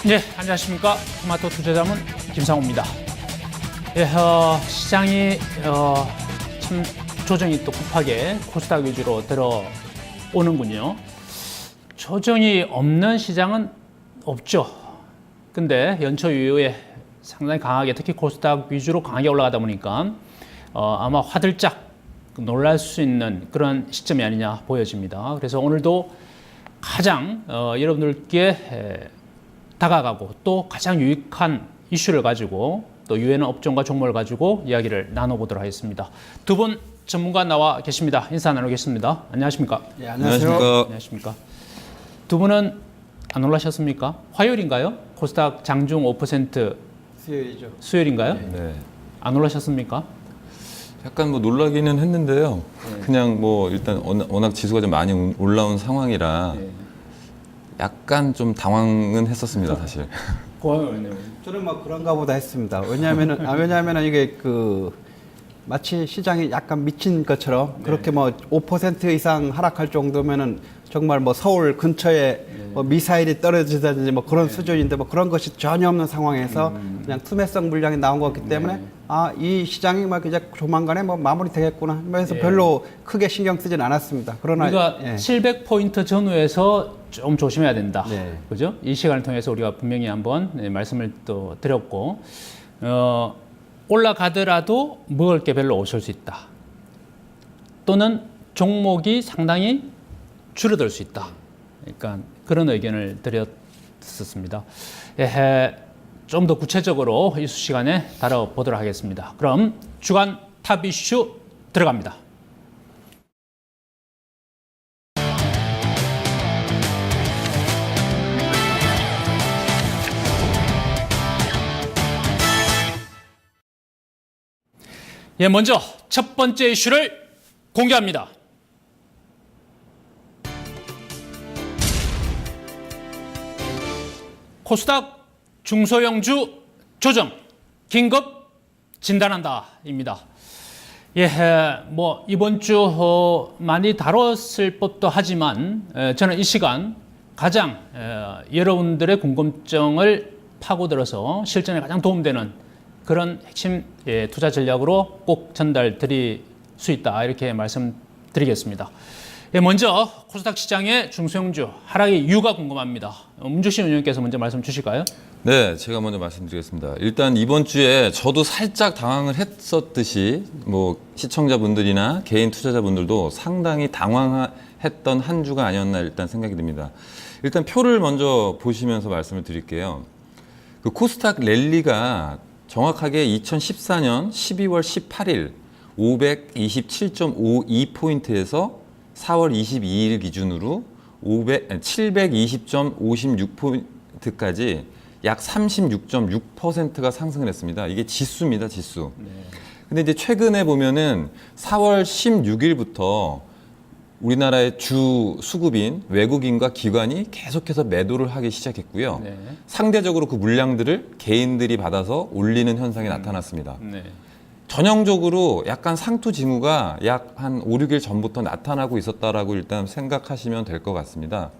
네, 안녕하십니까. 토마토 투자자문 김상호입니다. 예, 시장이 참 조정이 또 급하게 코스닥 위주로 들어오는군요. 조정이 없는 시장은 없죠. 근데 연초 이후에 상당히 강하게, 특히 코스닥 위주로 강하게 올라가다 보니까 아마 화들짝 놀랄 수 있는 그런 시점이 아니냐 보여집니다. 그래서 오늘도 가장 여러분들께 다가가고 또 가장 유익한 이슈를 가지고 또 유해한 업종과 종목을 가지고 이야기를 나눠보도록 하겠습니다. 두 분 전문가 나와 계십니다. 인사 나누겠습니다. 안녕하십니까? 네, 안녕하세요. 안녕하십니까? 두 분은 안 놀라셨습니까? 화요일인가요? 코스닥 장중 5% 수요일이죠. 수요일인가요? 네. 안 놀라셨습니까? 약간 뭐 놀라기는 했는데요. 그냥 뭐 일단 워낙 지수가 좀 많이 올라온 상황이라 약간 좀 당황은 했었습니다, 사실. 저는 뭐 그런가 보다 했습니다. 왜냐하면은 이게 마치 시장이 약간 미친 것처럼 그렇게 뭐 5% 이상 하락할 정도면은 정말 뭐 서울 근처에 뭐 미사일이 떨어지다든지 뭐 그런 수준인데 뭐 그런 것이 전혀 없는 상황에서 그냥 투매성 물량이 나온 것 같기 때문에 이 시장이 막 이제 조만간에 뭐 마무리 되겠구나 하면서 별로 크게 신경 쓰진 않았습니다. 그러나 우리가 700포인트 전후에서 좀 조심해야 된다. 네. 그죠? 이 시간을 통해서 우리가 분명히 한번 말씀을 또 드렸고, 올라가더라도 먹을 게 별로 없을 수 있다. 또는 종목이 상당히 줄어들 수 있다. 그러니까 그런 의견을 드렸었습니다. 좀 더 구체적으로 이수 시간에 다뤄보도록 하겠습니다. 그럼 주간 탑 이슈 들어갑니다. 예, 먼저 첫 번째 이슈를 공개합니다. 코스닥 중소형주 조정 긴급 진단한다입니다. 예, 뭐 이번 주 많이 다뤘을 법도 하지만 저는 이 시간 가장 여러분들의 궁금증을 파고들어서 실전에 가장 도움되는 그런 핵심 투자 전략으로 꼭 전달드릴 수 있다 이렇게 말씀드리겠습니다. 먼저 코스닥 시장의 중소형주 하락의 이유가 궁금합니다. 문주신 의원님께서 먼저 말씀 주실까요? 네, 제가 먼저 말씀드리겠습니다. 일단 이번 주에 저도 살짝 당황을 했었듯이 뭐 시청자분들이나 개인 투자자분들도 상당히 당황했던 한 주가 아니었나 일단 생각이 듭니다. 일단 표를 먼저 보시면서 말씀을 드릴게요. 그 코스닥 랠리가 정확하게 2014년 12월 18일 527.52포인트에서 4월 22일 기준으로 720.56포인트까지 약 36.6%가 상승을 했습니다. 이게 지수입니다, 지수. 근데 이제 최근에 보면은 4월 16일부터 우리나라의 주 수급인 외국인과 기관이 계속해서 매도를 하기 시작했고요. 상대적으로 그 물량들을 개인들이 받아서 올리는 현상이 나타났습니다. 전형적으로 약간 상투 징후가 약 한 5, 6일 전부터 나타나고 있었다라고 일단 생각하시면 될 것 같습니다.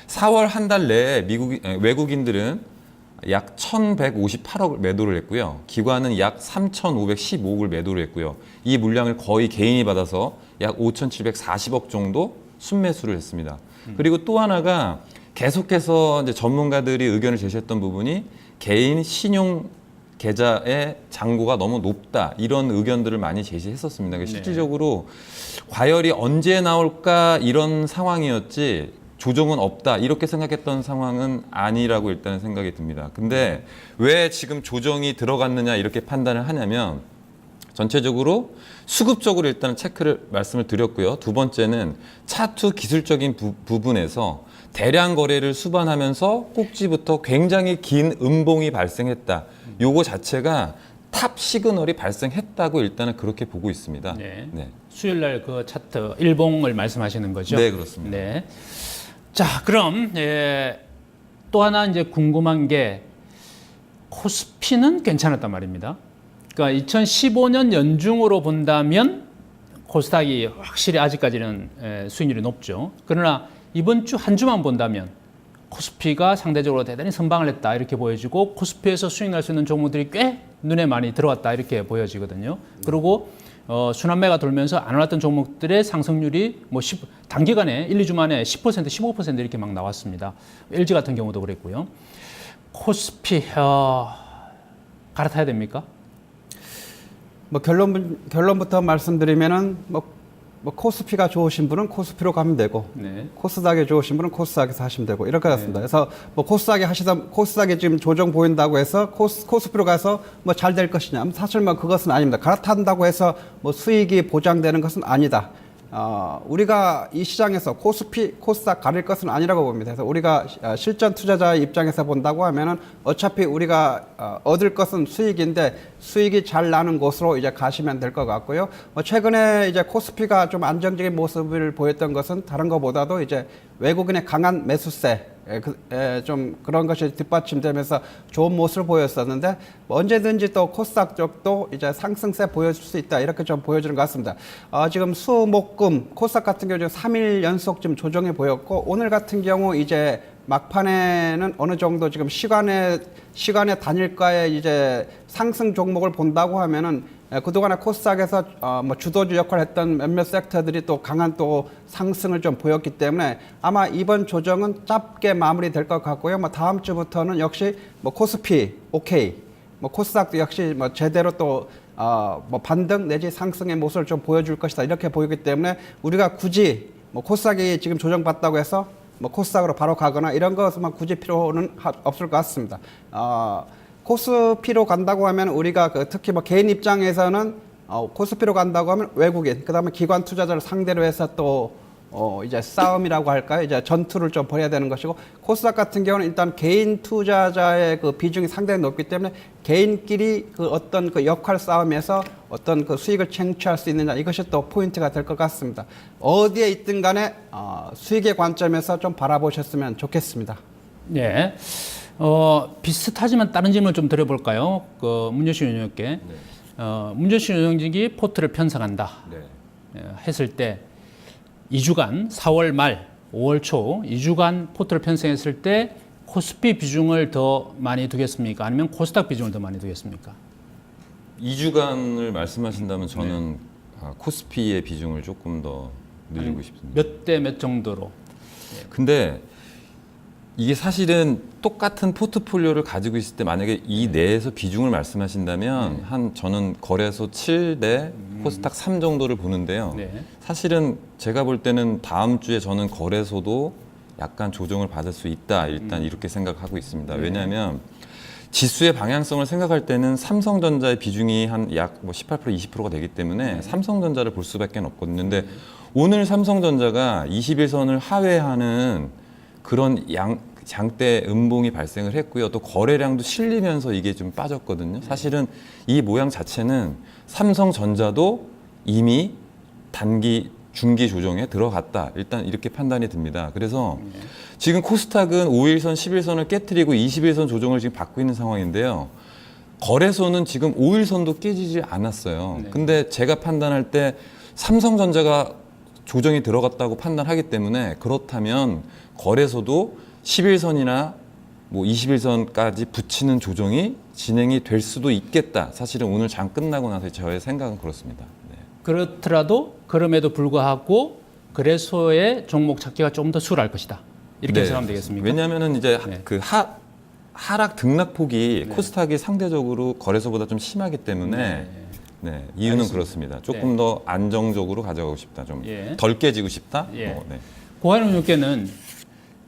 4월 한 달 내에 외국인들은 약 1,158억을 매도를 했고요. 기관은 약 3,515억을 매도를 했고요. 이 물량을 거의 개인이 받아서 약 5,740억 정도 순매수를 했습니다. 그리고 또 하나가 계속해서 이제 전문가들이 의견을 제시했던 부분이 개인 신용 계좌의 잔고가 너무 높다 이런 의견들을 많이 제시했었습니다. 실질적으로 과열이 언제 나올까 이런 상황이었지 조정은 없다 이렇게 생각했던 상황은 아니라고 일단 생각이 듭니다. 근데 왜 지금 조정이 들어갔느냐 이렇게 판단을 하냐면 전체적으로 수급적으로 일단 체크를 말씀을 드렸고요. 두 번째는 차트 기술적인 부분에서 대량 거래를 수반하면서 꼭지부터 굉장히 긴 음봉이 발생했다. 요거 자체가 탑 시그널이 발생했다고 일단은 그렇게 보고 있습니다. 네. 수요일 날 그 차트 일봉을 말씀하시는 거죠? 네, 그렇습니다. 네. 자, 그럼 또 하나 이제 궁금한 게 코스피는 괜찮았단 말입니다. 그러니까 2015년 연중으로 본다면 코스닥이 확실히 아직까지는 수익률이 높죠. 그러나 이번 주 한 주만 본다면 코스피가 상대적으로 대단히 선방을 했다 이렇게 보여지고 코스피에서 수익 날 수 있는 종목들이 꽤 눈에 많이 들어왔다 이렇게 보여지거든요. 그리고 순환매가 돌면서 안 올랐던 종목들의 상승률이 뭐 단기간에 1, 2주 만에 10%, 15% 이렇게 막 나왔습니다. LG 같은 경우도 그랬고요. 코스피 갈아타야 됩니까? 뭐 결론부터 말씀드리면은 뭐 코스피가 좋으신 분은 코스피로 가면 되고 네. 코스닥이 좋으신 분은 코스닥에서 하시면 되고 이럴 것 같습니다. 그래서 뭐 코스닥이 지금 조정 보인다고 해서 코스피로 가서 뭐 잘 될 것이냐? 사실 뭐 그것은 아닙니다. 갈아탄다고 해서 뭐 수익이 보장되는 것은 아니다. 우리가 이 시장에서 코스닥 가릴 것은 아니라고 봅니다. 그래서 우리가 실전 투자자의 입장에서 본다고 하면은 어차피 우리가 얻을 것은 수익인데 수익이 잘 나는 곳으로 이제 가시면 될 것 같고요. 최근에 이제 코스피가 좀 안정적인 모습을 보였던 것은 다른 것보다도 이제 외국인의 강한 매수세 좀 그런 것이 뒷받침되면서 좋은 모습을 보였었는데 언제든지 또 코스닥 쪽도 이제 상승세 보여줄 수 있다 이렇게 좀 보여주는 것 같습니다. 지금 수목금 코스닥 같은 경우 3일 연속 좀 조정이 보였고 오늘 같은 경우 이제 막판에는 어느 정도 지금 시간의 단일가의 이제 상승 종목을 본다고 하면은 그동안에 코스닥에서 뭐 주도주 역할을 했던 몇몇 섹터들이 또 강한 또 상승을 좀 보였기 때문에 아마 이번 조정은 짧게 마무리될 것 같고요. 뭐 다음 주부터는 역시 뭐 코스피 오케이, 뭐 코스닥도 역시 뭐 제대로 또 뭐 반등 내지 상승의 모습을 좀 보여줄 것이다 이렇게 보이기 때문에 우리가 굳이 뭐 코스닥이 지금 조정받다고 해서 뭐 코스닥으로 바로 가거나 이런 것만 굳이 필요는 없을 것 같습니다. 코스피로 간다고 하면 우리가 특히 뭐 개인 입장에서는 코스피로 간다고 하면 외국인, 그다음에 기관 투자자를 상대로 해서 또 이제 싸움이라고 할까요? 이제 전투를 좀 벌여야 되는 것이고 코스닥 같은 경우는 일단 개인 투자자의 그 비중이 상당히 높기 때문에 개인끼리 그 어떤 그 역할 싸움에서 어떤 그 수익을 창출할 수 있느냐 이것이 또 포인트가 될 것 같습니다. 어디에 있든 간에 수익의 관점에서 좀 바라보셨으면 좋겠습니다. 네. 비슷하지만 다른 질문을 좀 드려볼까요? 문재신 위원님께. 문재신 위원장이 포트를 편성한다. 했을 때 2주간 4월 말 5월 초 2주간 포트를 편성했을 때 코스피 비중을 더 많이 두겠습니까? 아니면 코스닥 비중을 더 많이 두겠습니까? 2주간을 말씀하신다면 저는 코스피의 비중을 조금 더 늘리고 싶습니다. 몇 대 몇 정도로? 근데 이게 사실은 똑같은 포트폴리오를 가지고 있을 때 만약에 이 내에서 비중을 말씀하신다면 저는 거래소 7대 코스닥 3 정도를 보는데요. 네. 사실은 제가 볼 때는 다음 주에 저는 거래소도 약간 조정을 받을 수 있다. 일단 이렇게 생각하고 있습니다. 왜냐하면 지수의 방향성을 생각할 때는 삼성전자의 비중이 한 약 18%, 20%가 되기 때문에 삼성전자를 볼 수밖에 없거든요. 근데 오늘 삼성전자가 21선을 하회하는 그런 장대 음봉이 발생을 했고요. 또 거래량도 실리면서 이게 좀 빠졌거든요. 사실은 이 모양 자체는 삼성전자도 이미 단기, 중기 조정에 들어갔다. 일단 이렇게 판단이 듭니다. 그래서 지금 코스닥은 5일선, 10일선을 깨트리고 21선 조정을 지금 받고 있는 상황인데요. 거래소는 지금 5일선도 깨지지 않았어요. 근데 제가 판단할 때 삼성전자가 조정이 들어갔다고 판단하기 때문에 그렇다면 거래소도 11선이나 뭐 21선까지 붙이는 조정이 진행이 될 수도 있겠다. 사실은 오늘 장 끝나고 나서 저의 생각은 그렇습니다. 네. 그렇더라도 그럼에도 불구하고 거래소의 종목 찾기가 좀 더 수월할 것이다. 이렇게 해석하면 되겠습니까? 왜냐하면은 이제 그 하락 등락폭이 코스닥이 상대적으로 거래소보다 좀 심하기 때문에 이유는 알겠습니다. 그렇습니다. 조금 더 안정적으로 가져가고 싶다. 좀 덜 깨지고 싶다. 예. 고환 의원께는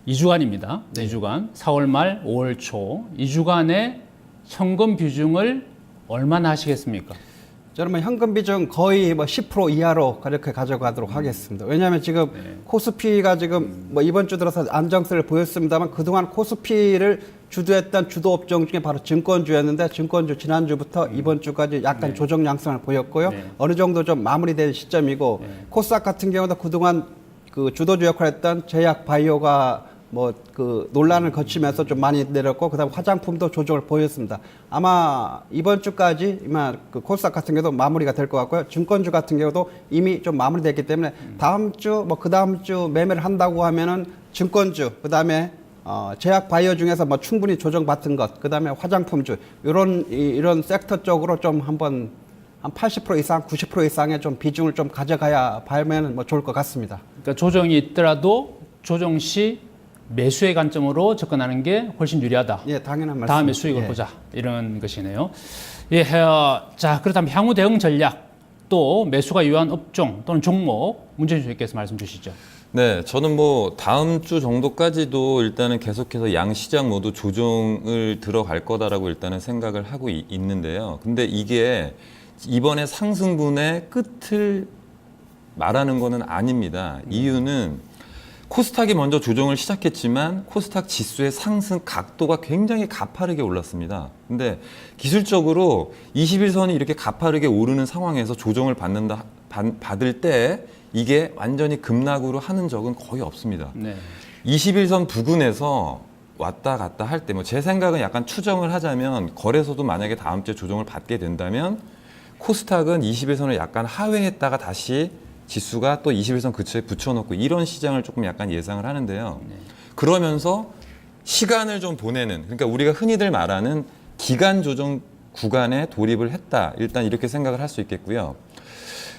2주간입니다. 2주간 4월 말 5월 초 2주간의 현금 비중을 얼마나 하시겠습니까? 저는 뭐 현금 비중 거의 뭐 10% 이하로 그렇게 가져가도록 하겠습니다. 왜냐하면 지금 코스피가 지금 뭐 이번 주 들어서 안정세를 보였습니다만 그동안 코스피를 주도했던 주도 업종 중에 바로 증권주였는데 증권주 지난주부터 이번 주까지 약간 조정 양상을 보였고요. 어느 정도 좀 마무리된 시점이고 코스닥 같은 경우도 그동안 그 주도주 역할을 했던 제약 바이오가 뭐 그 논란을 거치면서 좀 많이 내렸고 그다음 화장품도 조정을 보였습니다. 아마 이번 주까지 아마 그 코스닥 같은 경우도 마무리가 될 것 같고요. 증권주 같은 경우도 이미 좀 마무리됐기 때문에 다음 주 뭐 그다음 주 매매를 한다고 하면은 증권주 그다음에 제약 바이오 중에서 뭐 충분히 조정받은 것, 그다음에 화장품주 이런 섹터 쪽으로 좀 한번 한 80% 이상, 90% 이상의 좀 비중을 좀 가져가야 봐면 뭐 좋을 것 같습니다. 그러니까 조정이 있더라도 조정 시 매수의 관점으로 접근하는 게 훨씬 유리하다. 예, 당연한 말씀. 다음에 수익을 예. 보자 이런 것이네요. 예, 자 그렇다면 향후 대응 전략 또 매수가 유효한 업종 또는 종목 문재인 주님께서 말씀 주시죠. 네, 저는 뭐 다음 주 정도까지도 일단은 계속해서 양 시장 모두 조정을 들어갈 거다라고 일단은 생각을 하고 있는데요. 근데 이게 이번에 상승분의 끝을 말하는 거는 아닙니다. 이유는 코스닥이 먼저 조정을 시작했지만 코스닥 지수의 상승 각도가 굉장히 가파르게 올랐습니다. 근데 기술적으로 21선이 이렇게 가파르게 오르는 상황에서 조정을 받을 때 이게 완전히 급락으로 하는 적은 거의 없습니다. 네. 21선 부근에서 왔다 갔다 할 때 뭐 제 생각은 약간 추정을 하자면 거래소도 만약에 다음 주에 조정을 받게 된다면 코스닥은 21선을 약간 하회했다가 다시 지수가 또 21선 근처에 붙여놓고 이런 시장을 조금 약간 예상을 하는데요. 그러면서 시간을 좀 보내는, 그러니까 우리가 흔히들 말하는 기간 조정 구간에 돌입을 했다. 일단 이렇게 생각을 할 수 있겠고요.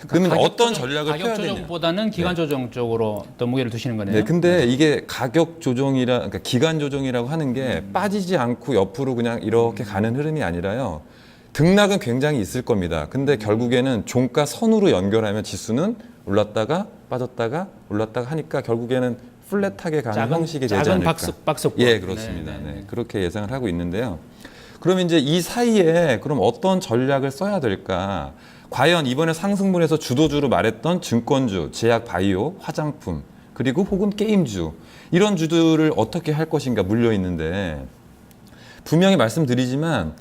그러면 어떤 전략을 펴야 가격 되냐? 조정보다는 기간 조정 쪽으로 더 무게를 두시는 거네요. 네, 근데 이게 가격 조정이라, 그러니까 기간 조정이라고 하는 게 빠지지 않고 옆으로 그냥 이렇게 가는 흐름이 아니라요. 등락은 굉장히 있을 겁니다. 근데 결국에는 종가 선으로 연결하면 지수는 올랐다가 빠졌다가 올랐다가 하니까 결국에는 플랫하게 가는 형식이 되지 않을까. 박스권. 예, 그렇습니다. 네, 그렇게 예상을 하고 있는데요. 그럼 이제 이 사이에 그럼 어떤 전략을 써야 될까? 과연 이번에 상승분에서 주도주로 말했던 증권주, 제약 바이오, 화장품, 그리고 혹은 게임주 이런 주들을 어떻게 할 것인가 물려 있는데 분명히 말씀드리지만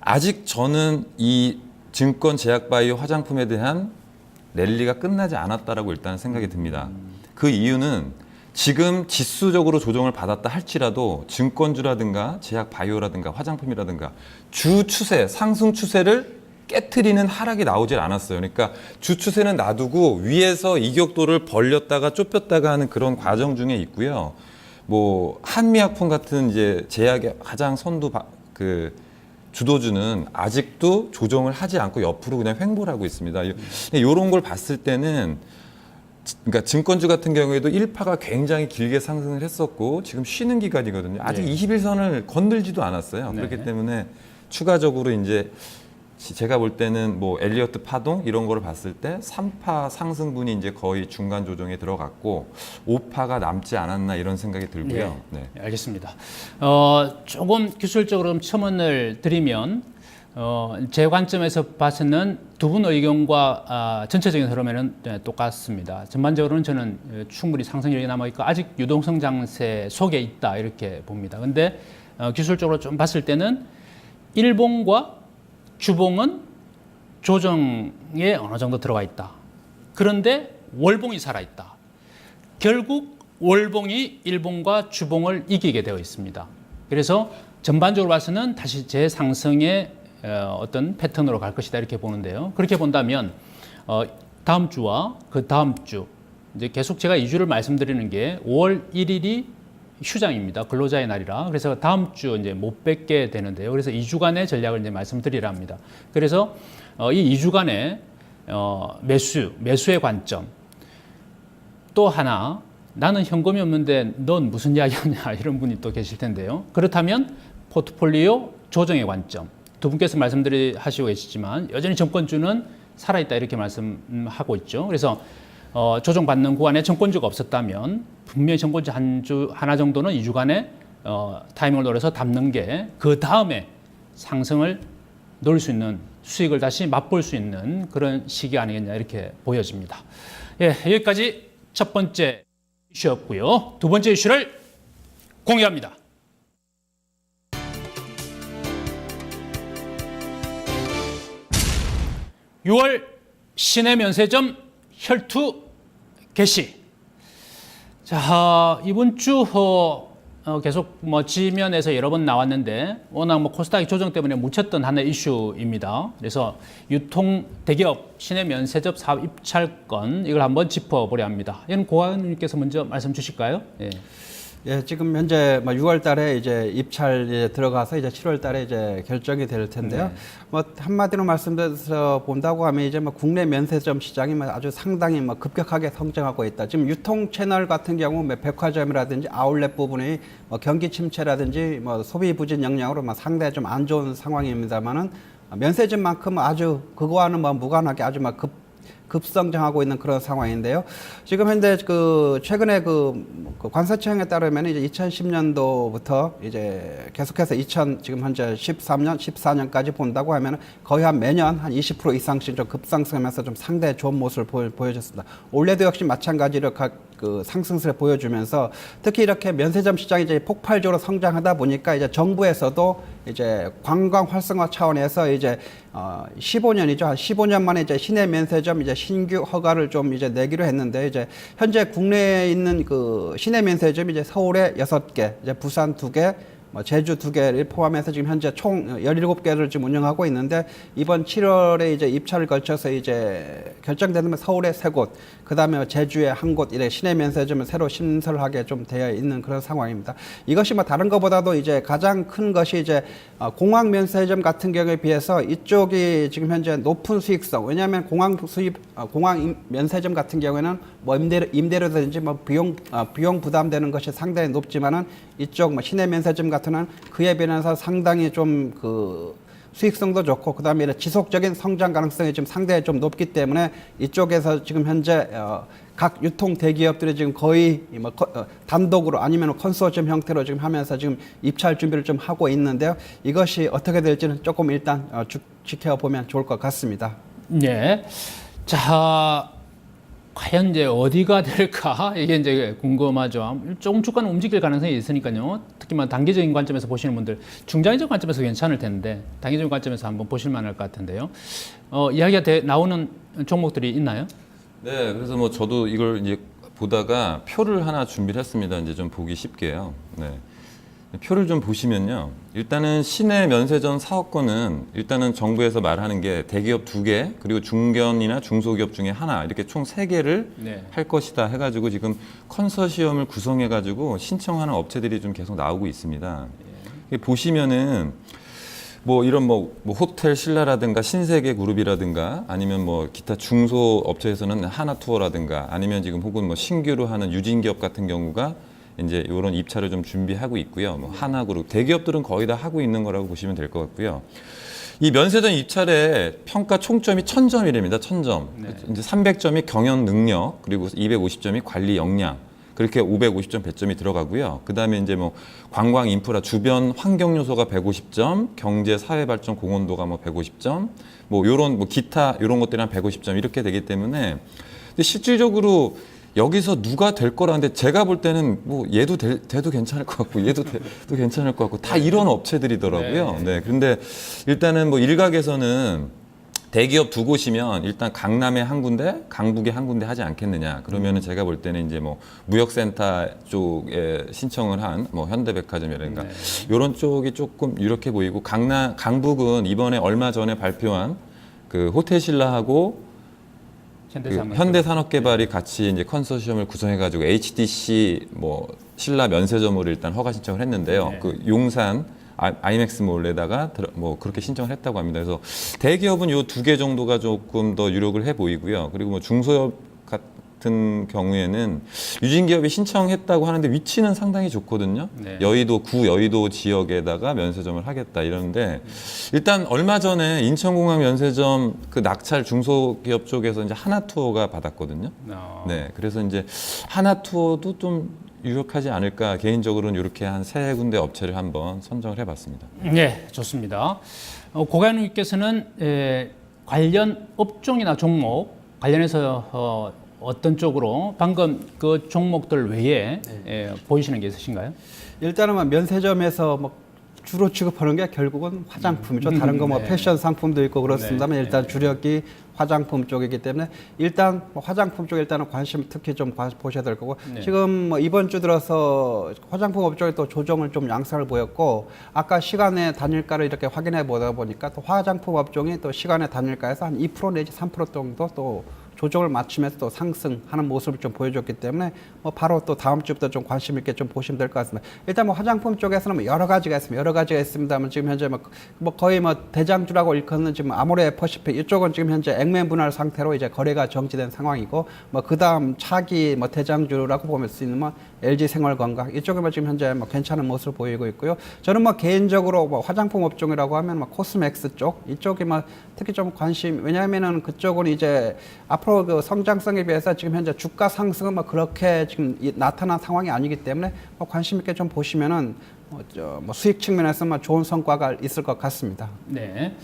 아직 저는 이 증권, 제약 바이오, 화장품에 대한 랠리가 끝나지 않았다라고 일단 생각이 듭니다. 그 이유는 지금 지수적으로 조정을 받았다 할지라도 증권주라든가 제약 바이오라든가 화장품이라든가 주 추세, 상승 추세를 깨트리는 하락이 나오질 않았어요. 그러니까 주 추세는 놔두고 위에서 이격도를 벌렸다가 좁혔다가 하는 그런 과정 중에 있고요. 뭐 한미약품 같은 이제 제약의 가장 선두 주도주는 아직도 조정을 하지 않고 옆으로 그냥 횡보를 하고 있습니다. 이런 걸 봤을 때는 그러니까 증권주 같은 경우에도 1파가 굉장히 길게 상승을 했었고 지금 쉬는 기간이거든요. 아직 네. 21선을 건들지도 않았어요. 네. 그렇기 때문에 추가적으로 이제 제가 볼 때는 뭐 엘리어트 파동 이런 거를 봤을 때 3파 상승분이 이제 거의 중간 조정에 들어갔고 5파가 남지 않았나 이런 생각이 들고요. 네. 네, 알겠습니다. 조금 기술적으로 좀 첨언을 드리면 제 관점에서 봐서는 두 분 의견과 전체적인 흐름에는 똑같습니다. 전반적으로는 저는 충분히 상승력이 남아있고 아직 유동성 장세 속에 있다 이렇게 봅니다. 근데 기술적으로 좀 봤을 때는 일봉과 주봉은 조정에 어느 정도 들어가 있다. 그런데 월봉이 살아있다. 결국 월봉이 일봉과 주봉을 이기게 되어 있습니다. 그래서 전반적으로 봐서는 다시 재상승의 어떤 패턴으로 갈 것이다 이렇게 보는데요. 그렇게 본다면 다음 주와 그 다음 주 이제 계속 제가 2주를 말씀드리는 게 5월 1일이 휴장입니다. 근로자의 날이라. 그래서 다음 주 이제 못 뵙게 되는데요. 그래서 2주간의 전략을 이제 말씀드리려 합니다. 그래서 이 2주간의 매수의 관점. 또 하나, 나는 현금이 없는데 넌 무슨 이야기하냐 이런 분이 또 계실 텐데요. 그렇다면 포트폴리오 조정의 관점. 두 분께서 하시고 계시지만 여전히 정권주는 살아있다 이렇게 말씀하고 있죠. 그래서 조정받는 구간에 정권주가 없었다면 분명히 정권주 하나 정도는 2주간의 타이밍을 노려서 담는 게 그 다음에 상승을 노릴 수 있는 수익을 다시 맛볼 수 있는 그런 시기 아니겠냐 이렇게 보여집니다. 예, 여기까지 첫 번째 이슈였고요. 두 번째 이슈를 공개합니다. (6월) 시내 면세점 혈투 개시. 자, 이번 주 계속 지면에서 여러 번 나왔는데 워낙 코스닥 조정 때문에 묻혔던 하나의 이슈입니다. 그래서 유통 대기업 시내 면세점 사업 입찰권 이걸 한번 짚어보려 합니다. 이건 고관님께서 먼저 말씀 주실까요? 예. 예, 지금 현재 6월 달에 이제 입찰 이제 들어가서 이제 7월 달에 이제 결정이 될 텐데요. 네. 뭐 한마디로 말씀드려서 본다고 하면 이제 뭐 국내 면세점 시장이 뭐 아주 상당히 뭐 급격하게 성장하고 있다. 지금 유통 채널 같은 경우 뭐 백화점이라든지 아울렛 부분이 뭐 경기 침체라든지 뭐 소비 부진 영향으로 뭐 상당히 좀 안 좋은 상황입니다만은 면세점만큼 아주 그거와는 뭐 무관하게 아주 막 급성장하고 있는 그런 상황인데요. 지금 현재 최근에 그 관세청에 따르면 이제 2010년도부터 이제 계속해서 지금 현재 13년, 14년까지 본다고 하면 거의 한 매년 한 20% 이상씩 좀 급상승하면서 좀 상당히 좋은 모습을 보여줬습니다. 올해도 역시 마찬가지로 그 상승세를 보여주면서 특히 이렇게 면세점 시장이 이제 폭발적으로 성장하다 보니까 이제 정부에서도 이제 관광 활성화 차원에서 이제 15년이죠. 한 15년 만에 이제 시내 면세점 이제 신규 허가를 좀 이제 내기로 했는데 이제 현재 국내에 있는 그 시내 면세점이 이제 서울에 6개, 이제 부산 2개, 뭐 제주 2개를 포함해서 지금 현재 총 17개를 지금 운영하고 있는데 이번 7월에 이제 입찰을 걸쳐서 이제 결정되면 서울에 3곳, 그다음에 제주에 1곳 이렇게 시내 면세점을 새로 신설하게 좀 되어 있는 그런 상황입니다. 이것이 뭐 다른 것보다도 이제 가장 큰 것이 이제 공항 면세점 같은 경우에 비해서 이쪽이 지금 현재 높은 수익성, 왜냐하면 공항 면세점 같은 경우에는 뭐 임대료든지 뭐 비용 부담되는 것이 상당히 높지만은 이쪽 뭐 시내 면세점 같은 는 그에 비해서 상당히 좀 그 수익성도 좋고 그다음에 지속적인 성장 가능성이 지금 상당히 좀 높기 때문에 이쪽에서 지금 현재 각 유통 대기업들이 지금 거의 뭐 단독으로 아니면 컨소시엄 형태로 지금 하면서 지금 입찰 준비를 좀 하고 있는데요. 이것이 어떻게 될지는 조금 일단 지켜보면 좋을 것 같습니다. 네. 자, 과연 이제 어디가 될까? 이게 이제 궁금하죠. 조금 주가는 움직일 가능성이 있으니까요. 특히만 단기적인 관점에서 보시는 분들, 중장기적 관점에서 괜찮을 텐데, 단기적인 관점에서 한번 보실 만할 것 같은데요. 이야기가 나오는 종목들이 있나요? 네, 그래서 뭐 저도 이걸 이제 보다가 표를 하나 준비를 했습니다. 이제 좀 보기 쉽게요. 네. 표를 좀 보시면요. 일단은 시내 면세점 사업권은 일단은 정부에서 말하는 게 대기업 2개, 그리고 중견이나 중소기업 중에 하나, 이렇게 총 3개를 네. 할 것이다 해가지고 지금 컨소시엄을 구성해가지고 신청하는 업체들이 좀 계속 나오고 있습니다. 보시면은 뭐 이런 뭐 호텔 신라라든가 신세계 그룹이라든가 아니면 뭐 기타 중소 업체에서는 하나투어라든가 아니면 지금 혹은 뭐 신규로 하는 유진기업 같은 경우가 이제 이런 입찰을 좀 준비하고 있고요. 뭐 하나그룹 대기업들은 거의 다 하고 있는 거라고 보시면 될 것 같고요. 이 면세점 입찰의 평가 총점이 1000점이랍니다. 1000점. 네. 이제 300점이 경영 능력, 그리고 250점이 관리 역량. 그렇게 550점 배점이 들어가고요. 그다음에 이제 뭐 관광 인프라 주변 환경 요소가 150점, 경제 사회 발전 공헌도가 뭐 150점, 뭐 요런 뭐 기타 요런 것들이 한 150점 이렇게 되기 때문에 근데 실질적으로 여기서 누가 될 거라는데 제가 볼 때는 뭐 얘도 돼도 괜찮을 것 같고 얘도 돼도 괜찮을 것 같고 다 이런 업체들이더라고요. 네. 그런데 일단은 뭐 일각에서는 대기업 2곳이면 일단 강남에 한 군데, 강북에 한 군데 하지 않겠느냐. 그러면은 제가 볼 때는 이제 뭐 무역센터 쪽에 신청을 한 뭐 현대백화점이라든가 이런 쪽이 조금 이렇게 보이고 강북은 이번에 얼마 전에 발표한 그 호텔신라하고 현대산업개발이 같이 이제 컨소시엄을 구성해가지고 HDC 뭐 신라 면세점으로 일단 허가 신청을 했는데요. 네. 그 용산 아이맥스몰에다가 뭐 그렇게 신청을 했다고 합니다. 그래서 대기업은 요 2개 정도가 조금 더 유력을 해 보이고요. 그리고 뭐 중소기업 같은 경우에는 유진기업이 신청했다고 하는데 위치는 상당히 좋거든요. 네. 여의도 지역에다가 면세점을 하겠다 이러는데 일단 얼마 전에 인천공항 면세점 그 낙찰 중소기업 쪽에서 이제 하나투어가 받았거든요. 네, 그래서 이제 하나투어도 좀 유력하지 않을까 개인적으로는 이렇게 한 3군데 업체를 한번 선정을 해봤습니다. 네, 좋습니다. 고관우께서는 관련 업종이나 종목 관련해서 어떤 쪽으로 방금 그 종목들 외에 보이시는 게 있으신가요? 일단은 뭐 면세점에서 뭐 주로 취급하는 게 결국은 화장품이죠. 다른 거 뭐 네. 패션 상품도 있고 그렇습니다만 네. 일단 주력이 화장품 쪽이기 때문에 일단 뭐 화장품 쪽에 일단은 관심 특히 좀 보셔야 될 거고 네. 지금 뭐 이번 주 들어서 화장품 업종에 또 조정을 좀 양상을 보였고 아까 시간의 단일가를 이렇게 확인해 보다 보니까 또 화장품 업종이 또 시간의 단일가에서 한 2% 내지 3% 정도 또 조정을 맞추면서 또 상승하는 모습을 좀 보여줬기 때문에 뭐 바로 또 다음 주부터 좀 관심 있게 좀 보시면 될 것 같습니다. 일단 뭐 화장품 쪽에서는 뭐 여러 가지가 있습니다만 지금 현재 뭐 거의 뭐 대장주라고 일컫는 지금 아모레 퍼시픽 이쪽은 지금 현재 액면 분할 상태로 이제 거래가 정지된 상황이고 뭐 그다음 차기 뭐 대장주라고 보면 수 있는 뭐 LG 생활건강 이쪽에 뭐 지금 현재 뭐 괜찮은 모습을 보이고 있고요. 저는 뭐 개인적으로 뭐 화장품 업종이라고 하면 뭐 코스맥스 쪽 이쪽이 뭐 특히 좀 관심 왜냐하면은 그쪽은 이제 앞으로 그 성장성에 비해서 지금 현재 주가 상승은 뭐 그렇게 지금 나타난 상황이 아니기 때문에 뭐 관심 있게 좀 보시면은 뭐 수익 측면에서 뭐 좋은 성과가 있을 것 같습니다. 네.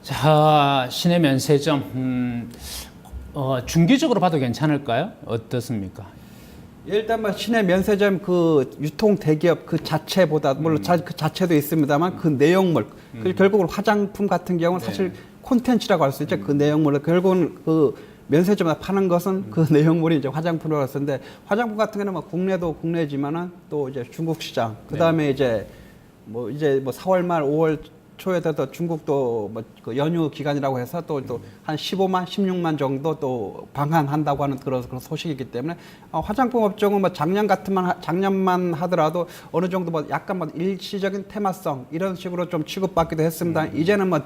자, 신의 면세점 중기적으로 봐도 괜찮을까요? 어떻습니까? 일단 뭐 시내 면세점 그 유통 대기업 그 자체보다 물론 그 자체도 있습니다만 그 내용물 결국은 화장품 같은 경우는 사실 콘텐츠라고 할 수 있죠. 그 내용물을 결국은 그 면세점에 파는 것은 그 내용물이 이제 화장품이라고 쓰는데 화장품 같은 경우는 뭐 국내도 국내지만은 또 이제 중국 시장 그다음에 이제 뭐 4월 말 5월 초에 또 중국도 뭐 그 연휴 기간이라고 해서 또 한 15만, 16만 정도 또 방한한다고 하는 그런 소식이기 때문에 화장품 업종은 뭐 작년만 하더라도 어느 정도 뭐 약간 뭐 일시적인 테마성 이런 식으로 좀 취급받기도 했습니다. 이제는 뭐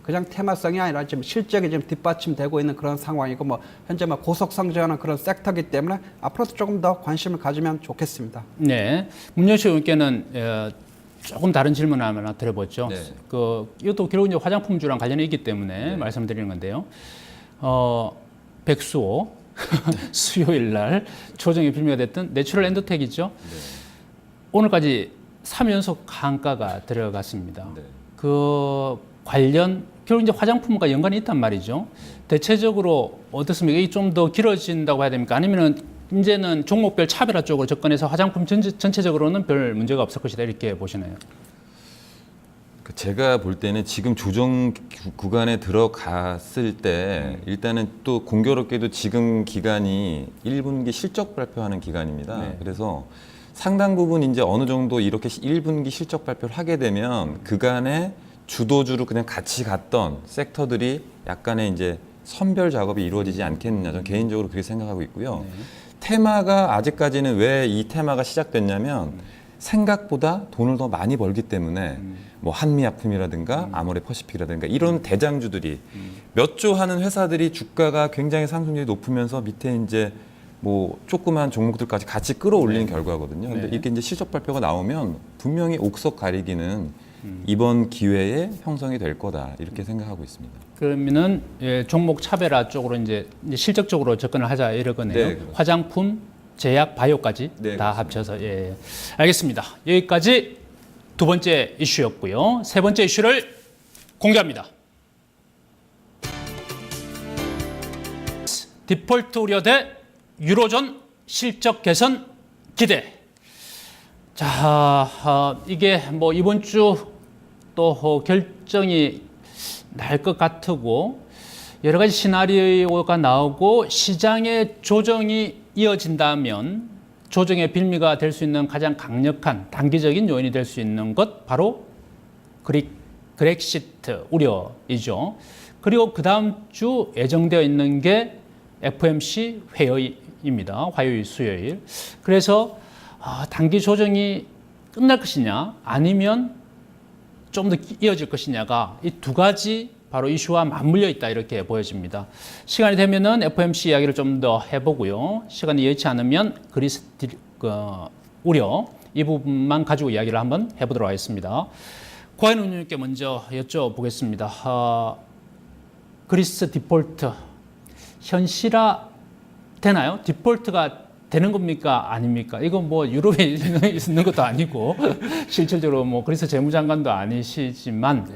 그냥 테마성이 아니라 지금 실적이 지금 뒷받침되고 있는 그런 상황이고 뭐 현재 뭐 고속 성장하는 그런 섹터이기 때문에 앞으로도 조금 더 관심을 가지면 좋겠습니다. 네. 문현식 의원께는 조금 다른 질문을 하나 드려보죠. 네. 이것도 결국 이제 화장품주랑 관련이 있기 때문에 말씀드리는 건데요. 백수호 수요일 날 조정이 빌미가 됐던 내추럴 엔더텍이죠. 오늘까지 3연속 한가가 들어갔습니다. 그 관련 결국 이제 화장품과 연관이 있단 말이죠. 대체적으로 어떻습니까? 이게 좀 더 길어진다고 해야 됩니까? 아니면은 이제는 종목별 차별화 쪽으로 접근해서 화장품 전체적으로는 별 문제가 없을 것이다 이렇게 보시나요? 제가 볼 때는 지금 조정 구간에 들어갔을 때 일단은 또 공교롭게도 지금 기간이 1분기 실적 발표하는 기간입니다. 네. 그래서 상당 부분 이제 어느 정도 이렇게 1분기 실적 발표를 하게 되면 그간에 주도주로 그냥 같이 갔던 섹터들이 약간의 이제 선별 작업이 이루어지지 않겠느냐 저는 개인적으로 그렇게 생각하고 있고요. 테마가 아직까지는 왜 이 테마가 시작됐냐면 생각보다 돈을 더 많이 벌기 때문에 뭐 한미약품이라든가 아모레 퍼시픽이라든가 이런 대장주들이 몇 조 하는 회사들이 주가가 굉장히 상승률이 높으면서 밑에 이제 뭐 조그만 종목들까지 같이 끌어올리는 결과거든요. 근데 이렇게 이제 실적 발표가 나오면 분명히 옥석 가리기는 이번 기회에 형성이 될 거다 이렇게 생각하고 있습니다. 그러면은 종목 차별화 쪽으로 이제 실적적으로 접근을 하자 이러거네요. 네, 그렇습니다. 화장품, 제약, 바이오까지 네, 다 그렇습니다. 합쳐서 알겠습니다. 여기까지 두 번째 이슈였고요. 세 번째 이슈를 공개합니다. 디폴트 우려대 유로존 실적 개선 기대. 자, 이게 뭐 이번 주 또 결정이 날 것 같고 여러 가지 시나리오가 나오고 시장의 조정이 이어진다면 조정의 빌미가 될 수 있는 가장 강력한 단기적인 요인이 될 수 있는 것 바로 그렉시트 우려이죠. 그리고 그 다음 주 예정되어 있는 게 FOMC 회의입니다. 화요일, 수요일. 그래서 단기 조정이 끝날 것이냐 아니면 좀 더 이어질 것이냐가 이 두 가지 바로 이슈와 맞물려 있다 이렇게 보여집니다. 시간이 되면은 FOMC 이야기를 좀 더 해보고요. 시간이 여의치 않으면 우려 이 부분만 가지고 이야기를 한번 해보도록 하겠습니다. 고한 의원님께 먼저 여쭤보겠습니다. 그리스 디폴트 현실화 되나요? 디폴트가 되는 겁니까? 아닙니까? 이거 뭐 유럽에 있는 것도 아니고 실질적으로 뭐 그리스 재무장관도 아니시지만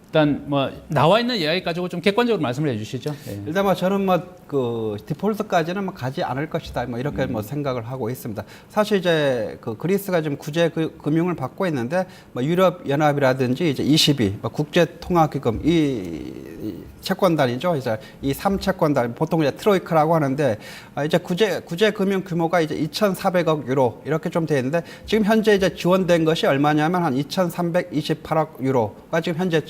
일단 뭐 나와 있는 이야기 가지고 좀 객관적으로 말씀을 해주시죠. 네. 일단 뭐 저는 뭐 그 디폴트까지는 뭐 가지 않을 것이다 뭐 이렇게 뭐 생각을 하고 있습니다. 사실 이제 그 그리스가 지금 구제 금융을 받고 있는데 뭐 유럽 연합이라든지 이제 ECB, 뭐 국제통화기금 이 채권단이죠. 이제 이 3채권단 보통 이제 트로이카라고 하는데 이제 구제 금융 규모가 이제 2,400억 유로 이렇게 좀 돼 있는데 지금 현재 이제 지원된 것이 얼마냐면 한 2,328억 유로가 지금 현재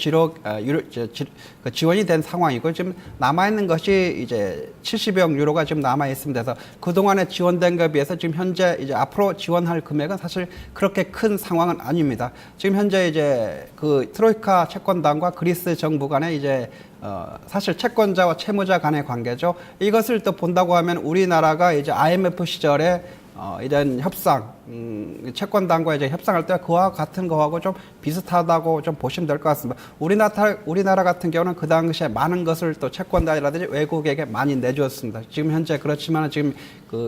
지원이 된 상황이고 지금 남아 있는 것이 이제 70억 유로가 지금 남아 있습니다. 그래서 그 동안에 지원된 것에 비해서 지금 현재 이제 앞으로 지원할 금액은 사실 그렇게 큰 상황은 아닙니다. 지금 현재 이제 그 트로이카 채권단과 그리스 정부 간에 이제 사실 채권자와 채무자 간의 관계죠. 이것을 또 본다고 하면 우리나라가 이제 IMF 시절에 이런 협상, 채권단과 이제 협상할 때 그와 같은 거하고 좀 비슷하다고 좀 보시면 될 것 같습니다. 우리나라 같은 경우는 그 당시에 많은 것을 또 채권단이라든지 외국에게 많이 내주었습니다. 지금 현재 그렇지만 지금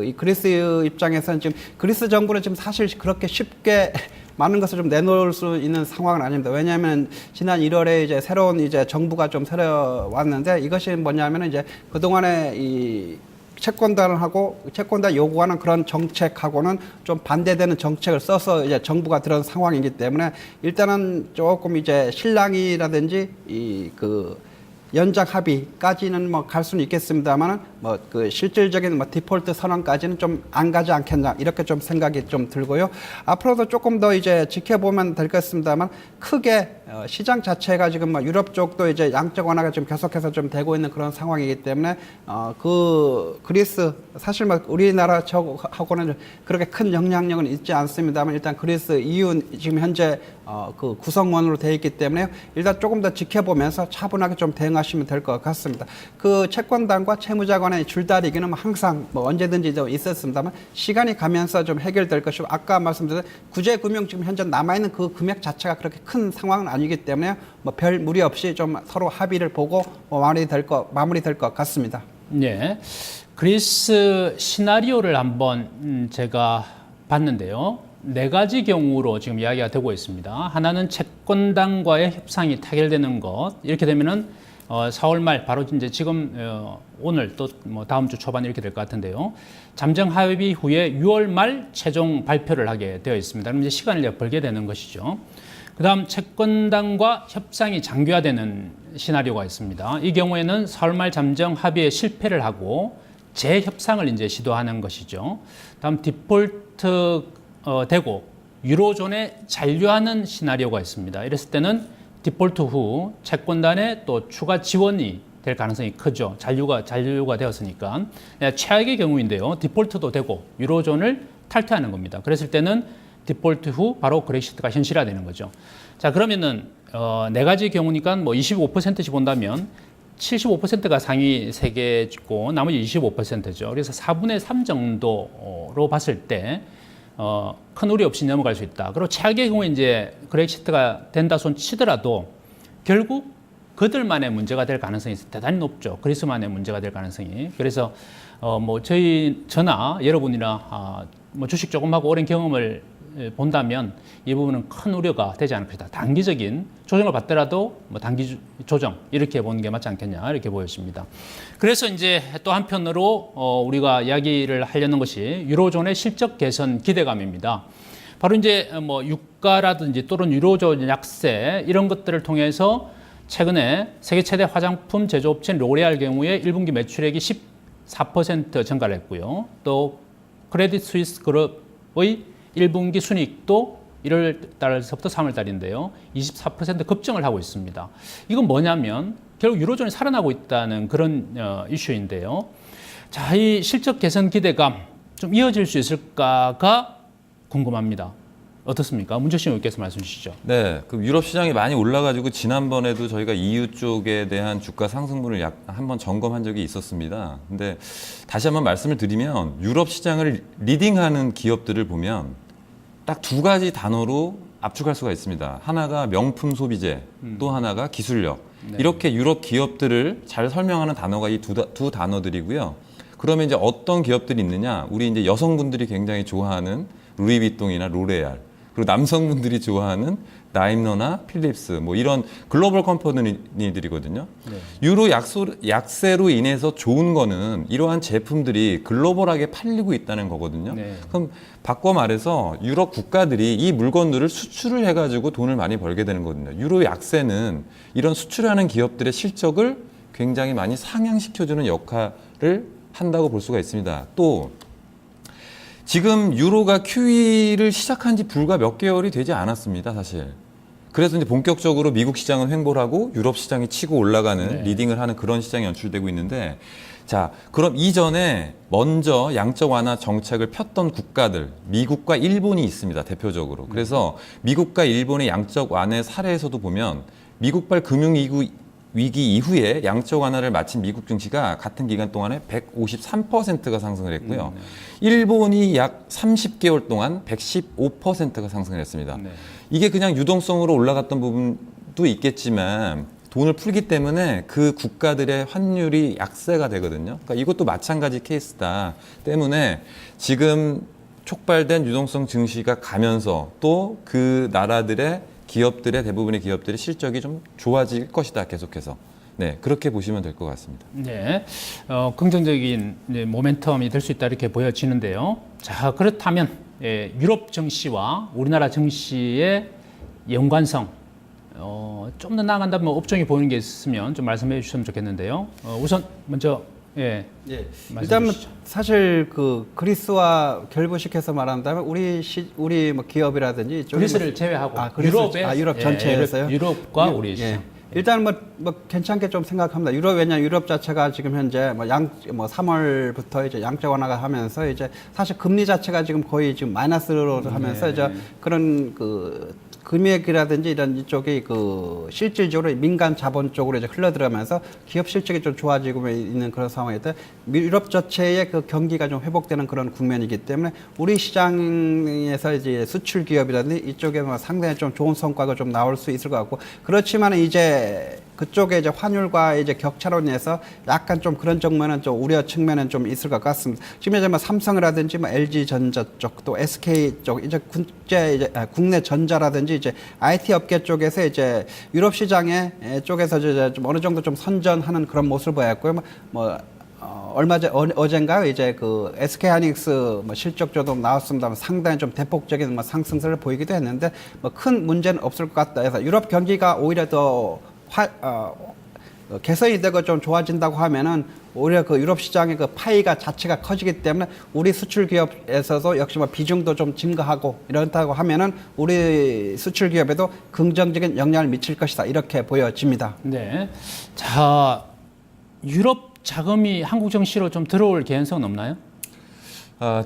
이 그리스 입장에서는 지금 그리스 정부는 지금 사실 그렇게 쉽게 많은 것을 좀 내놓을 수 있는 상황은 아닙니다. 왜냐하면 지난 1월에 이제 새로운 이제 정부가 좀 새로 왔는데 이것이 뭐냐면은 이제 그동안에 이 채권단 요구하는 그런 정책하고는 좀 반대되는 정책을 써서 이제 정부가 들어온 상황이기 때문에 일단은 조금 이제 실랑이라든지 연장 합의까지는 뭐 갈 수는 있겠습니다만은 뭐 그 실질적인 뭐 디폴트 선언까지는 좀 안 가지 않겠나 이렇게 좀 생각이 좀 들고요. 앞으로도 조금 더 이제 지켜보면 될 것 같습니다만 크게 시장 자체가 지금 뭐 유럽 쪽도 이제 양적 완화가 좀 계속해서 좀 되고 있는 그런 상황이기 때문에 그 그리스 사실 뭐 우리나라 하고는 그렇게 큰 영향력은 있지 않습니다만 일단 그리스 EU 지금 현재 그 구성원으로 되어 있기 때문에 일단 조금 더 지켜보면서 차분하게 좀 대응하시면 될 것 같습니다. 그 채권단과 채무자 간의 줄다리기는 항상 뭐 언제든지 좀 있었습니다만 시간이 가면서 좀 해결될 것이고 아까 말씀드린 구제금융 지금 현재 남아있는 그 금액 자체가 그렇게 큰 상황은 아니기 때문에 뭐 별 무리 없이 좀 서로 합의를 보고 뭐 마무리될 것 같습니다. 네. 그리스 시나리오를 한번 제가 봤는데요. 네 가지 경우로 지금 이야기가 되고 있습니다. 하나는 채권단과의 협상이 타결되는 것. 이렇게 되면은 4월 말 바로 이제 지금 오늘 또 뭐 다음 주 초반 이렇게 될 것 같은데요. 잠정 합의 후에 6월 말 최종 발표를 하게 되어 있습니다. 그럼 이제 시간을 벌게 되는 것이죠. 그다음 채권단과 협상이 장기화되는 시나리오가 있습니다. 이 경우에는 4월 말 잠정 합의에 실패를 하고 재협상을 이제 시도하는 것이죠. 다음 디폴트 되고 유로존에 잔류하는 시나리오가 있습니다. 이랬을 때는 디폴트 후 채권단에 또 추가 지원이 될 가능성이 크죠. 잔류가 되었으니까. 최악의 경우인데요. 디폴트도 되고 유로존을 탈퇴하는 겁니다. 그랬을 때는 디폴트 후 바로 그렉시트가 현실화되는 거죠. 자, 그러면은 네 가지 경우니까 뭐 25%씩 본다면 75%가 상위 세계고 나머지 25%죠. 그래서 4분의 3 정도로 봤을 때 큰 우려 없이 넘어갈 수 있다. 그리고 최악의 경우에 이제 그렉시트가 된다 손 치더라도 결국 그들만의 문제가 될 가능성이 대단히 높죠. 그리스만의 문제가 될 가능성이. 그래서 뭐 저나 여러분이나 뭐 주식 조금 하고 오랜 경험을 본다면 이 부분은 큰 우려가 되지 않을 것이다. 단기적인 조정을 받더라도 뭐 단기 조정 이렇게 보는 게 맞지 않겠냐 이렇게 보여집니다. 그래서 이제 또 한편으로 우리가 이야기를 하려는 것이 유로존의 실적 개선 기대감입니다. 바로 이제 뭐 유가라든지 또는 유로존 약세 이런 것들을 통해서 최근에 세계 최대 화장품 제조업체인 로레알 경우에 1분기 매출액이 14% 증가를 했고요. 또 크레딧 스위스 그룹의 1분기 순이익도 1월 달서부터 3월 달인데요. 24% 급증을 하고 있습니다. 이건 뭐냐면 결국 유로존이 살아나고 있다는 그런 이슈인데요. 자, 이 실적 개선 기대감 좀 이어질 수 있을까가 궁금합니다. 어떻습니까? 문재신 의원께서 말씀 주시죠. 네, 그 유럽 시장이 많이 올라가지고 지난번에도 저희가 EU 쪽에 대한 주가 상승분을 한번 점검한 적이 있었습니다. 근데 다시 한번 말씀을 드리면 유럽 시장을 리딩하는 기업들을 보면 딱 두 가지 단어로 압축할 수가 있습니다. 하나가 명품 소비재, 또 하나가 기술력. 네. 이렇게 유럽 기업들을 잘 설명하는 단어가 이 두 단어들이고요. 그러면 이제 어떤 기업들이 있느냐? 우리 이제 여성분들이 굉장히 좋아하는 루이비통이나 로레알, 그리고 남성분들이 좋아하는 다임러나 필립스 뭐 이런 글로벌 컴퍼니들이거든요. 네. 유로 약세로 인해서 좋은 거는 이러한 제품들이 글로벌하게 팔리고 있다는 거거든요. 네. 그럼 바꿔 말해서 유럽 국가들이 이 물건들을 수출을 해가지고 돈을 많이 벌게 되는 거거든요. 유로 약세는 이런 수출하는 기업들의 실적을 굉장히 많이 상향시켜주는 역할을 한다고 볼 수가 있습니다. 또 지금 유로가 QE를 시작한 지 불과 몇 개월이 되지 않았습니다, 사실. 그래서 이제 본격적으로 미국 시장은 횡보를 하고 유럽 시장이 치고 올라가는 네. 리딩을 하는 그런 시장이 연출되고 있는데, 자, 그럼 이전에 먼저 양적 완화 정책을 폈던 국가들, 미국과 일본이 있습니다, 대표적으로. 그래서 미국과 일본의 양적 완화 사례에서도 보면 미국발 금융위기 이후에 양적 완화를 마친 미국 증시가 같은 기간 동안에 153%가 상승을 했고요. 일본이 약 30개월 동안 115%가 상승을 했습니다. 네. 이게 그냥 유동성으로 올라갔던 부분도 있겠지만 돈을 풀기 때문에 그 국가들의 환율이 약세가 되거든요. 그러니까 이것도 마찬가지 케이스다 때문에 지금 촉발된 유동성 증시가 가면서 또 그 나라들의 기업들의 대부분의 기업들의 실적이 좀 좋아질 것이다, 계속해서. 네, 그렇게 보시면 될 것 같습니다. 네, 긍정적인 이제 모멘텀이 될 수 있다 이렇게 보여지는데요. 자, 그렇다면 유럽 증시와 우리나라 증시의 연관성 좀 더 나아간다면 업종이 보이는 게 있으면 좀 말씀해 주셨으면 좋겠는데요. 우선 먼저 예. 말씀해 일단 뭐 주시죠. 사실 그 그리스와 결부시켜서 말한다면 우리 뭐 기업이라든지 이쪽에 그리스를 뭐- 제외하고 그리스, 유럽의 유럽 전체에서요. 유럽과 우리 시장. 일단 뭐 괜찮게 좀 생각합니다. 왜냐면 유럽 자체가 지금 현재 뭐 3월부터 이제 양적 완화가 하면서 이제 사실 금리 자체가 지금 거의 지금 마이너스로 하면서 이제 그런 그 금액이라든지 이런 이쪽이 그 실질적으로 민간 자본 쪽으로 이제 흘러들어가면서 기업 실적이 좀 좋아지고 있는 그런 상황인데 유럽 자체의 그 경기가 좀 회복되는 그런 국면이기 때문에 우리 시장에서 이제 수출 기업이라든지 이쪽에 뭐 상당히 좀 좋은 성과가 좀 나올 수 있을 것 같고 그렇지만 이제 그쪽에 이제 환율과 이제 격차로 인해서 약간 좀 그런 측면은 좀 우려 측면은 좀 있을 것 같습니다. 지금 이제 뭐 삼성이라든지 뭐 LG 전자 쪽 또 SK 쪽 이제 국내 전자라든지 이제 IT 업계 쪽에서 이제 유럽 시장에 쪽에서 이제 좀 어느 정도 좀 선전하는 그런 모습을 보였고요. 어젠가요? 이제 그 SK 하이닉스 뭐 실적조도 나왔습니다만 상당히 좀 대폭적인 뭐 상승세를 보이기도 했는데 뭐 큰 문제는 없을 것 같다 해서 유럽 경기가 오히려 더 개선이 되고 좀 좋아진다고 하면은 오히려 그 유럽 시장의 그 파이가 자체가 커지기 때문에 우리 수출 기업에서도 역시 뭐 비중도 좀 증가하고 이렇다고 하면은 우리 수출 기업에도 긍정적인 영향을 미칠 것이다 이렇게 보여집니다. 네. 자, 유럽 자금이 한국 증시로 좀 들어올 개연성은 없나요?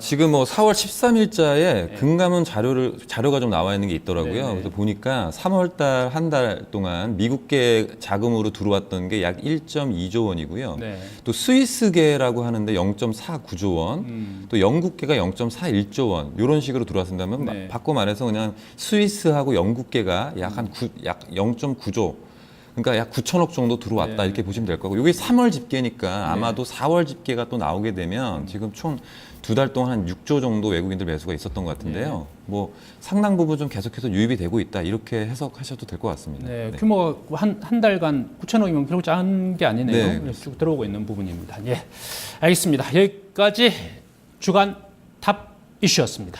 지금 뭐 4월 13일자에 금감원 자료가 좀 나와 있는 게 있더라고요. 네네. 그래서 보니까 3월달 한 달 동안 미국계 자금으로 들어왔던 게 약 1.2조 원이고요. 네. 또 스위스계라고 하는데 0.49조 원, 또 영국계가 0.41조 원 이런 식으로 들어왔습니다만 네. 바꿔 말해서 그냥 스위스하고 영국계가 약 0.9조. 그러니까 약 9천억 정도 들어왔다 네. 이렇게 보시면 될 거고 이게 3월 집계니까 아마도 4월 집계가 또 나오게 되면 지금 총 2달 동안 한 6조 정도 외국인들 매수가 있었던 것 같은데요. 뭐 상당 부분 좀 계속해서 유입이 되고 있다 이렇게 해석하셔도 될 것 같습니다. 네, 네. 규모가 한 달간 9천억이면 결국 작은 게 아니네요. 네. 그래서 쭉 들어오고 있는 부분입니다. 예, 알겠습니다. 여기까지 주간 탑 이슈였습니다.